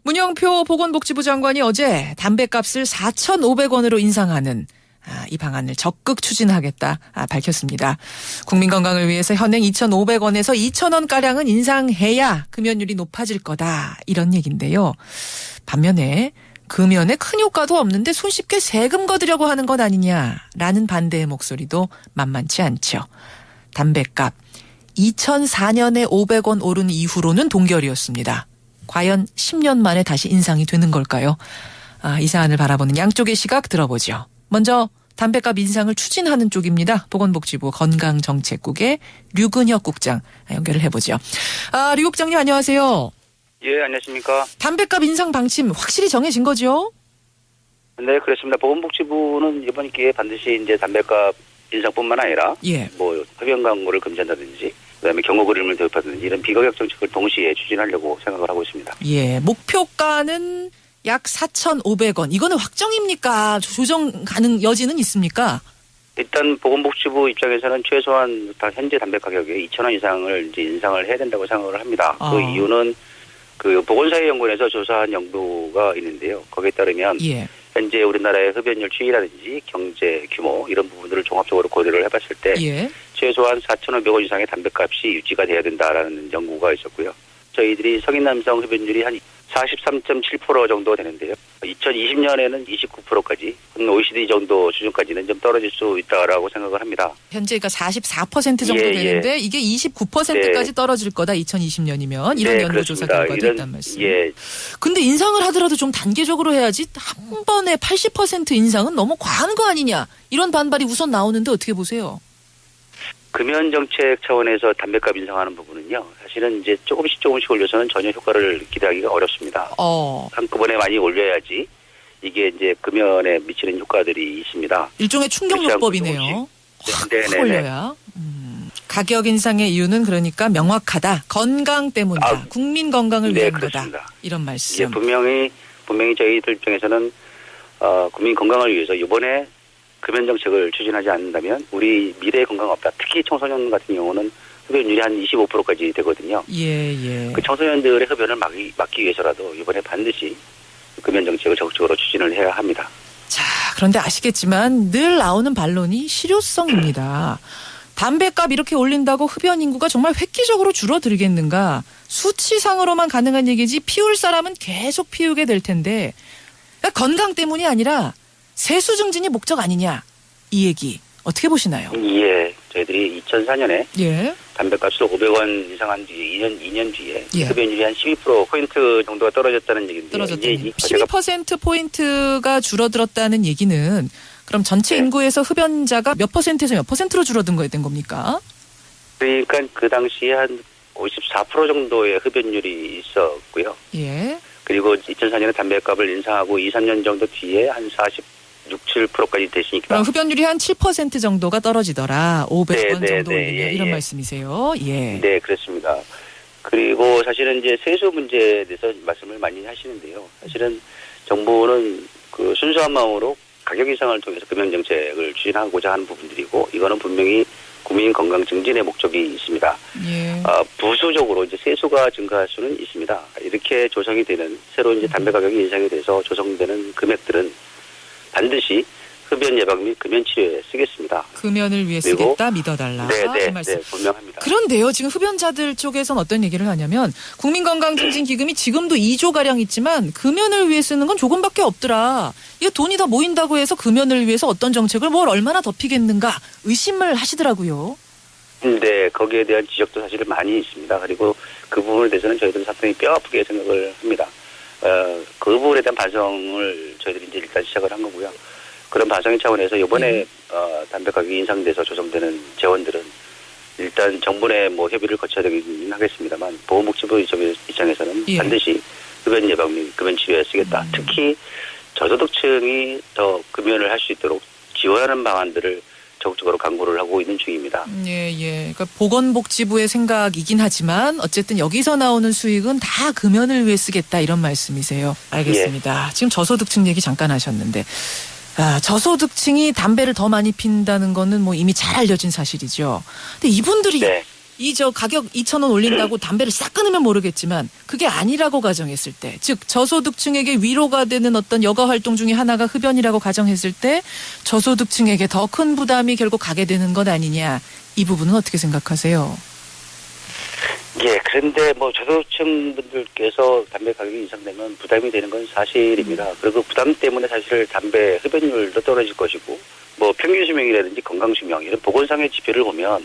문영표 보건복지부 장관이 어제 담배값을 4,500원으로 인상하는 이 방안을 적극 추진하겠다 밝혔습니다. 국민 건강을 위해서 현행 2,500원에서 2,000원가량은 인상해야 금연율이 높아질 거다. 이런 얘기인데요. 반면에 금연에 큰 효과도 없는데 손쉽게 세금 거두려고 하는 것 아니냐라는 반대의 목소리도 만만치 않죠. 담배값 2004년에 500원 오른 이후로는 동결이었습니다. 과연 10년 만에 다시 인상이 되는 걸까요? 이 사안을 바라보는 양쪽의 시각 들어보죠. 먼저 담배값 인상을 추진하는 쪽입니다. 보건복지부 건강정책국의 류근혁 국장 연결을 해보죠. 류 국장님 안녕하세요. 예, 안녕하십니까. 담배값 인상 방침 확실히 정해진 거죠? 네, 그렇습니다. 보건복지부는 이번 기회에 반드시 이제 담배값 인상뿐만 아니라 뭐 흡연 광고를 금지한다든지 그다음에 경고 그림을 도입하든지 이런 비가격 정책을 동시에 추진하려고 생각을 하고 있습니다. 예, 목표가는 약 4,500원. 이거는 확정입니까? 조정 가능 여지는 있습니까? 일단 보건복지부 입장에서는 최소한 현재 담배 가격의 2,000원 이상을 이제 인상을 해야 된다고 생각을 합니다. 그 이유는 그 보건사회연구원에서 조사한 연구가 있는데요. 거기에 따르면 현재 우리나라의 흡연율 추이라든지 경제 규모 이런 부분들을 종합적으로 고려를 해봤을 때 최소한 4,500원 이상의 담배값이 유지가 돼야 된다라는 연구가 있었고요. 저희들이 성인 남성 흡연율이 한 43.7% 정도 되는데요. 2020년에는 29%까지 OECD 정도 수준까지는 좀 떨어질 수 있다라고 생각을 합니다. 현재가 44% 정도 되는데 이게 29%까지 떨어질 거다 2020년이면 이런 연구조사 결과도 있단 말씀. 근데 인상을 하더라도 좀 단계적으로 해야지 한 번에 80% 인상은 너무 과한 거 아니냐 이런 반발이 우선 나오는데 어떻게 보세요? 금연 정책 차원에서 담배값 인상하는 부분은요. 사실은 이제 조금씩 올려서는 전혀 효과를 기대하기가 어렵습니다. 한꺼번에 많이 올려야지 이게 이제 금연에 미치는 효과들이 있습니다. 일종의 충격요법이네요. 확 올려야. 가격 인상의 이유는 그러니까 명확하다. 건강 때문이다. 국민 건강을 위한 거다. 이런 말씀. 분명히 저희들 입장에서는 국민 건강을 위해서 이번에 금연 정책을 추진하지 않는다면 우리 미래의 건강 없다. 특히 청소년 같은 경우는 흡연율이 한 25%까지 되거든요. 그 청소년들의 흡연을 막기 위해서라도 이번에 반드시 금연 정책을 적극적으로 추진을 해야 합니다. 자, 그런데 아시겠지만 늘 나오는 반론이 실효성입니다. 담배값 이렇게 올린다고 흡연 인구가 정말 획기적으로 줄어들겠는가? 수치상으로만 가능한 얘기지 피울 사람은 계속 피우게 될 텐데 건강 때문이 아니라 세수 증진이 목적 아니냐 이 얘기 어떻게 보시나요? 예, 저희들이 2004년에 담배값을 500원 인상한 뒤에 2년 뒤에 흡연율이 한 12%포인트 정도가 떨어졌다는 얘기인데요. 12%포인트가 줄어들었다는 얘기는 그럼 전체 인구에서 흡연자가 몇 퍼센트에서 몇 퍼센트로 줄어든 거에 된 겁니까? 그러니까 그 당시에 한 54% 정도의 흡연율이 있었고요. 그리고 2004년에 담배값을 인상하고 2, 3년 정도 뒤에 한 7%까지 되시니까. 그럼 흡연율이 한 7% 정도가 떨어지더라. 500원 정도 올리면 이런 말씀이세요? 네, 그렇습니다. 그리고 사실은 이제 세수 문제에 대해서 말씀을 많이 하시는데요. 사실은 정부는 그 순수한 마음으로 가격 인상을 통해서 금연 정책을 추진하고자 하는 부분들이고 이거는 분명히 국민 건강 증진의 목적이 있습니다. 부수적으로 이제 세수가 증가할 수는 있습니다. 이렇게 조성이 되는 새로운 이제 담배 가격이 인상이 돼서 조성되는 금액들은 반드시 흡연 예방 및 금연 치료에 쓰겠습니다. 금연을 위해 쓰겠다 믿어달라. 네, 분명합니다. 그런데요, 지금 흡연자들 쪽에서는 어떤 얘기를 하냐면 국민건강증진기금이 지금도 2조 가량 있지만 금연을 위해 쓰는 건 조금밖에 없더라. 이게 돈이 더 모인다고 해서 금연을 위해서 어떤 정책을 뭘 얼마나 덮이겠는가 의심을 하시더라고요. 네, 거기에 대한 지적도 사실 많이 있습니다. 그리고 그 부분에 대해서는 저희들은 상당히 뼈아프게 생각을 합니다. 그 부분에 대한 반성을 저희들이 이제 일단 시작을 한 거고요. 그런 반성의 차원에서 이번에 담배 가격이 인상돼서 조성되는 재원들은 일단 정부의 뭐 협의를 거쳐야 되긴 하겠습니다만 보건복지부 입장에서는 반드시 흡연 예방 및 금연 치료에 쓰겠다. 특히 저소득층이 더 금연을 할 수 있도록 지원하는 방안들을 적극적으로 강구를 하고 있는 중입니다. 그러니까 보건복지부의 생각이긴 하지만 어쨌든 여기서 나오는 수익은 다 금연을 위해 쓰겠다 이런 말씀이세요. 알겠습니다. 지금 저소득층 얘기 잠깐 하셨는데 저소득층이 담배를 더 많이 핀다는 거는 뭐 이미 잘 알려진 사실이죠. 근데 이분들이 이 가격 2,000원 올린다고 담배를 싹 끊으면 모르겠지만 그게 아니라고 가정했을 때, 즉 저소득층에게 위로가 되는 어떤 여가 활동 중에 하나가 흡연이라고 가정했을 때 저소득층에게 더 큰 부담이 결국 가게 되는 것 아니냐. 이 부분은 어떻게 생각하세요? 예, 그런데 뭐 저소득층 분들께서 담배 가격이 인상되면 부담이 되는 건 사실입니다. 그리고 부담 때문에 사실 담배 흡연율도 떨어질 것이고, 뭐 평균 수명이라든지 건강 수명 이런 보건상의 지표를 보면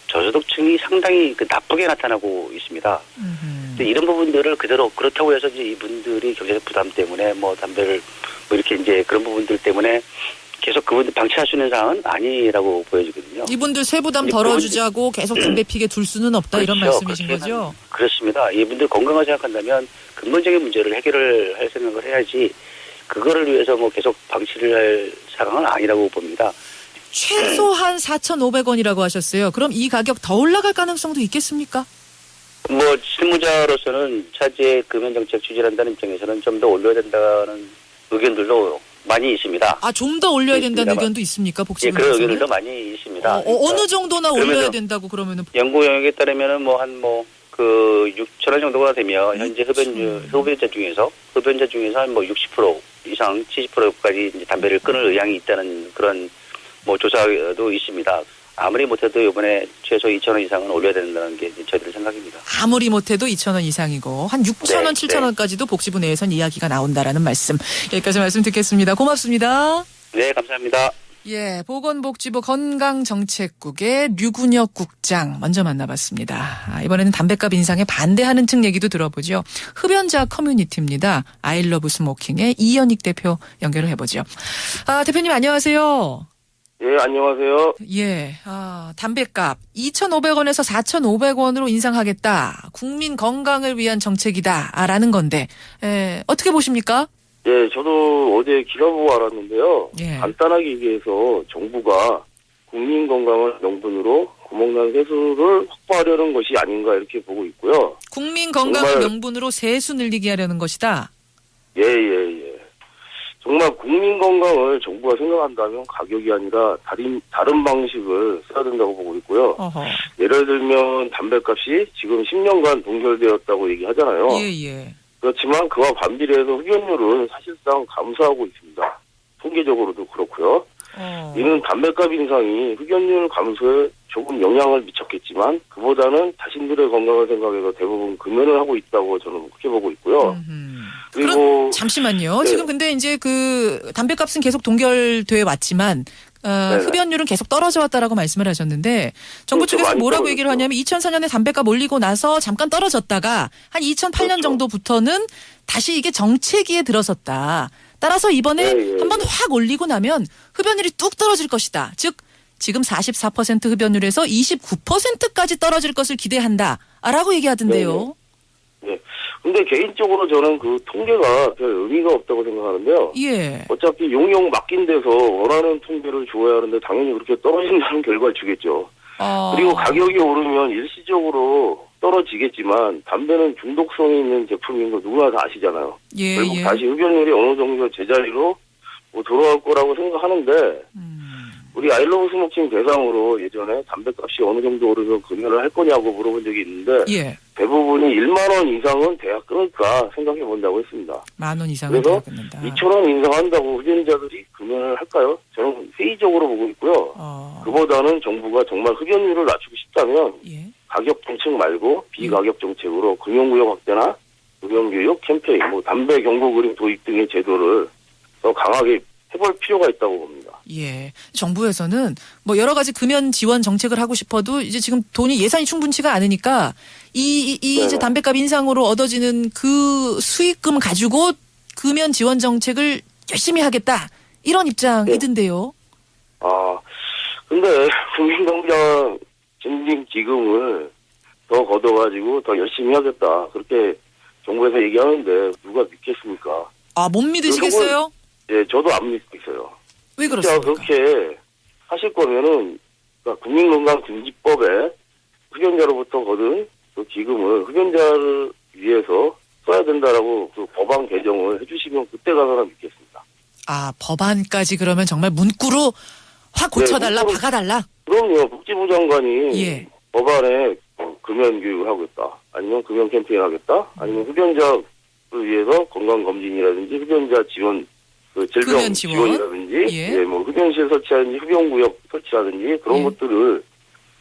저소득층이 상당히 나쁘게 나타나고 있습니다. 이런 부분들을 그대로 그렇다고 해서 이제 이분들이 경제적 부담 때문에 뭐 담배를 뭐 이렇게 이제 그런 부분들 때문에 계속 그분들 방치할 수 있는 상황은 아니라고 보여지거든요. 이분들 세부담 덜어주자고 계속 담배 피게 둘 수는 없다. 그렇죠. 이런 말씀이신 거죠? 그렇습니다. 이분들 건강을 생각한다면 근본적인 문제를 해결을 할 생각을 해야지 그거를 위해서 뭐 계속 방치를 할 상황은 아니라고 봅니다. 최소한 4,500원이라고 하셨어요. 그럼 이 가격 더 올라갈 가능성도 있겠습니까? 뭐 실무자로서는 차제 금연정책 추진한다는 입장에서는 좀 더 올려야 된다는 의견들도 많이 있습니다. 아, 좀 더 올려야 된다는 의견도 있습니까? 복지부에서는? 예, 그런 의견들도 많이 있습니다. 어느 정도나 올려야 된다고 그러면은? 연구 영역에 따르면은 뭐 한 6,000원 정도가 되면 현재 흡연자 중에서 한 뭐 60% 이상 70%까지 이제 담배를 끊을 의향이 있다는 그런 뭐 조사도 있습니다. 아무리 못해도 이번에 최소 2,000원 이상은 올려야 된다는 게 저희들 생각입니다. 아무리 못해도 2,000원 이상이고 한 6,000원, 7,000원까지도 복지부 내에선 이야기가 나온다라는 말씀. 여기까지 말씀 듣겠습니다. 고맙습니다. 네, 감사합니다. 예, 보건복지부 건강정책국의 류군혁 국장 먼저 만나봤습니다. 이번에는 담배값 인상에 반대하는 층 얘기도 들어보죠. 흡연자 커뮤니티입니다. 아이러브 스모킹의 이현익 대표 연결을 해보죠. 대표님 안녕하세요. 예, 안녕하세요. 예, 담배값 2,500원에서 4,500원으로 인상하겠다. 국민 건강을 위한 정책이다라는 건데, 어떻게 보십니까? 예, 저도 어제 기사 보고 알았는데요. 예. 간단하게 얘기해서 정부가 국민 건강을 명분으로 구멍난 세수를 확보하려는 것이 아닌가 이렇게 보고 있고요. 국민 건강을 명분으로 세수 늘리게 하려는 것이다. 예. 정말 국민 건강을 정부가 생각한다면 가격이 아니라 다른 방식을 써야 된다고 보고 있고요. 어허. 예를 들면 담배값이 지금 10년간 동결되었다고 얘기하잖아요. 예. 그렇지만 그와 반비례해서 흡연율은 사실상 감소하고 있습니다. 통계적으로도 그렇고요. 이는 담배값 인상이 흡연율 감소에 조금 영향을 미쳤겠지만 그보다는 자신들의 건강을 생각해서 대부분 금연을 하고 있다고 저는 그렇게 보고 있고요. 그리고 잠시만요. 네. 지금 근데 이제 그 담배값은 계속 동결돼 왔지만 흡연율은 계속 떨어져 왔다라고 말씀을 하셨는데 정부 그렇죠. 쪽에서 뭐라고 떨어졌죠. 얘기를 하냐면 2004년에 담배값 올리고 나서 잠깐 떨어졌다가 한 2008년 그렇죠. 정도부터는 다시 이게 정체기에 들어섰다. 따라서 이번에 한번 확 올리고 나면 흡연율이 뚝 떨어질 것이다. 즉 지금 44% 흡연율에서 29%까지 떨어질 것을 기대한다라고 얘기하던데요. 네. 근데 개인적으로 저는 그 통계가 별 의미가 없다고 생각하는데요. 예. 어차피 용역 맡긴 데서 원하는 통계를 줘야 하는데 당연히 그렇게 떨어진다는 결과를 주겠죠. 그리고 가격이 오르면 일시적으로 떨어지겠지만 담배는 중독성이 있는 제품인 거 누구나 다 아시잖아요. 예, 결국 다시 흡연율이 어느 정도 제자리로 돌아올 거라고 생각하는데 우리 아이러브 스모킹 대상으로 예전에 담배값이 어느 정도 오르면 금연을 할 거냐고 물어본 적이 있는데 대부분이 1만 원 이상은 돼야 끊을까 생각해 본다고 했습니다. 10,000원 이상은 그래서 돼야 끊는다. 2,000원 인상한다고 흡연자들이 금연을 할까요? 저는 회의적으로 보고 있고요. 그보다는 정부가 정말 흡연율을 낮추고 싶다면 가격 정책 말고 비가격 정책으로 금연구역 확대나 금연교육 캠페인, 담배 경고 그림 도입 등의 제도를 더 강하게 해볼 필요가 있다고 봅니다. 예. 정부에서는 여러 가지 금연 지원 정책을 하고 싶어도 이제 지금 예산이 충분치가 않으니까 이제 담배값 인상으로 얻어지는 그 수익금 가지고 금연 지원 정책을 열심히 하겠다. 이런 입장이던데요. 근데 국민건강 증진 기금을 더 걷어가지고 더 열심히 하겠다. 그렇게 정부에서 얘기하는데 누가 믿겠습니까? 못 믿으시겠어요? 예, 저도 안 믿고 있어요. 왜 그렇습니까? 그렇게 하실 거면은 국민건강증진법에 흡연자로부터 거둔 그 기금을 흡연자를 위해서 써야 된다라고 그 법안 개정을 해주시면 그때 가서나 믿겠습니다. 법안까지 그러면 정말 문구로 확 고쳐달라, 박아달라? 그럼요. 복지부 장관이 법안에 금연 교육을 하겠다. 아니면 금연 캠페인 하겠다. 아니면 흡연자를 위해서 건강검진이라든지 흡연자 지원, 그 질병 지원이라든지, 예. 예, 뭐 흡연실 설치하든지 흡연구역 설치라든지 그런 것들을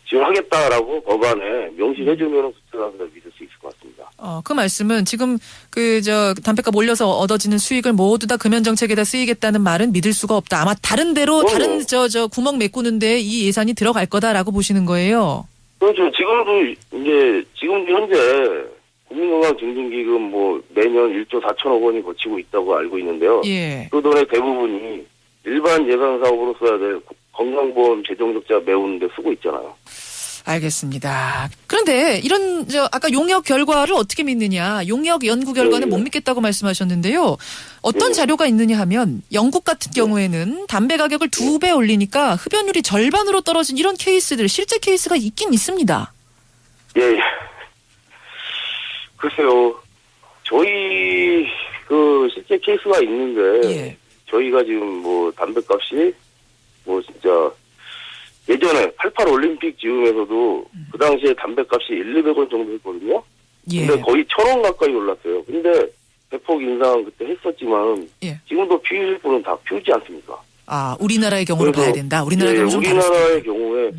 지원하겠다라고 법안에 명시해주면 국세사업자 믿을 수 있을 것 같습니다. 그 말씀은 지금 담배값 올려서 얻어지는 수익을 모두 다 금연 정책에다 쓰이겠다는 말은 믿을 수가 없다. 아마 다른 데로 다른 구멍 메꾸는데 이 예산이 들어갈 거다라고 보시는 거예요. 그렇죠. 지금도 현재 국민건강증진기금 뭐 매년 1조 4천억 원이 거치고 있다고 알고 있는데요. 예. 그 돈의 대부분이 일반 예산 사업으로 써야 될 건강보험 재정 적자 메우는 데 쓰고 있잖아요. 알겠습니다. 그런데 이런 아까 용역 결과를 어떻게 믿느냐. 용역 연구 결과는 못 믿겠다고 말씀하셨는데요. 어떤 자료가 있느냐 하면 영국 같은 경우에는 담배 가격을 2배 올리니까 흡연율이 절반으로 떨어진 이런 케이스들 실제 케이스가 있긴 있습니다. 예. 글쎄요. 저희 실제 케이스가 있는데 예. 저희가 지금 뭐 담배값이 뭐 진짜 예전에 88 올림픽 즈음에서도 그 당시에 담배값이 1,200원 정도 했거든요. 예. 근데 거의 1,000원 가까이 올랐어요. 근데 대폭 인상 그때 했었지만 예. 지금도 피우실 분은 다 피우지 않습니까? 아, 우리나라의 경우를 봐야 된다. 우리나라의 경우 좀 우리나라의 경우에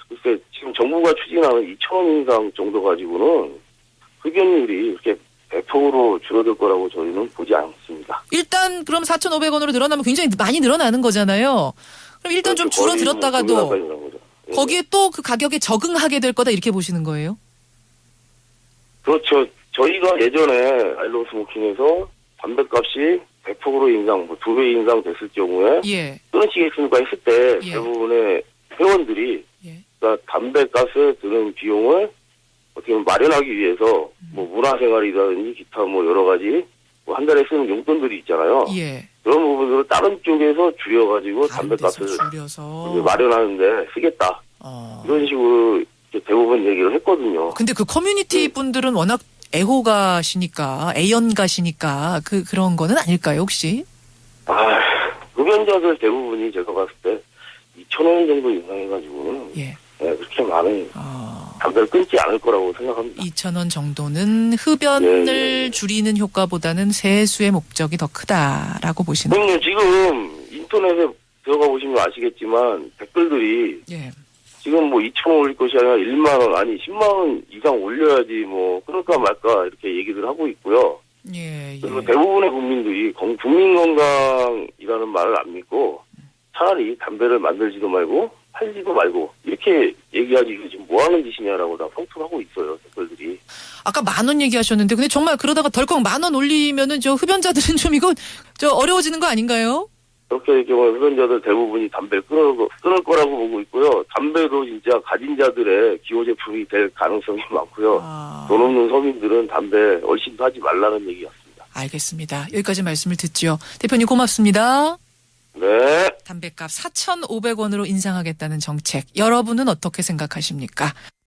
글쎄 지금 정부가 추진하는 2,000원 인상 정도 가지고는 흡연율이 이렇게 대폭으로 줄어들 거라고 저희는 보지 않습니다. 일단 그럼 4,500원으로 늘어나면 굉장히 많이 늘어나는 거잖아요. 그럼 일단 좀 줄어들었다가도 거기에 또 그 가격에 적응하게 될 거다 이렇게 보시는 거예요? 그렇죠. 저희가 예전에 아일랜드 스모킹에서 담배값이 100%로 인상, 뭐 2배 인상 됐을 경우에 예. 끊으시겠습니까 했을 때 예. 대부분의 회원들이 예. 그러니까 담배값에 드는 비용을 어떻게 보면 마련하기 위해서 뭐 문화생활이라든지 기타 뭐 여러 가지 뭐 한 달에 쓰는 용돈들이 있잖아요. 예. 그런 부분들을 다른 쪽에서 줄여가지고 담배값을 줄여서 마련하는데 쓰겠다. 이런 식으로 대부분 얘기를 했거든요. 근데 그 커뮤니티 분들은 워낙 애호가시니까 애연가시니까 그런 거는 아닐까요 혹시? 흡연자들 대부분이 제가 봤을 때 2,000원 정도 인상해가지고는 예. 그렇게 많은 담배를 끊지 않을 거라고 생각합니다. 2,000원 정도는 흡연을 예. 줄이는 효과보다는 세수의 목적이 더 크다라고 보시는 거예요? 지금 인터넷에 들어가 보시면 아시겠지만 댓글들이 예. 지금 뭐 2,000원 올릴 것이 아니라 1만 원 아니 10만 원 이상 올려야지 뭐 그럴까 말까 이렇게 얘기들 하고 있고요. 예. 그리고 대부분의 국민들이 국민 건강이라는 말을 안 믿고 차라리 담배를 만들지도 말고 팔지도 말고 이렇게 얘기하지 지금 뭐 하는 짓이냐라고 다 성토하고 있어요. 댓글들이. 아까 10,000원 얘기하셨는데 근데 정말 그러다가 덜컥 10,000원 올리면은 저 흡연자들은 좀 이거 어려워지는 거 아닌가요? 그렇게 될 경우에 흡연자들 대부분이 담배를 끊을 거라고 보고 있고요. 담배도 진짜 가진 자들의 기호 제품이 될 가능성이 많고요. 돈 없는 서민들은 담배 얼씬도 하지 말라는 얘기였습니다. 알겠습니다. 여기까지 말씀을 듣죠. 대표님 고맙습니다. 네. 담배값 4,500원으로 인상하겠다는 정책. 여러분은 어떻게 생각하십니까?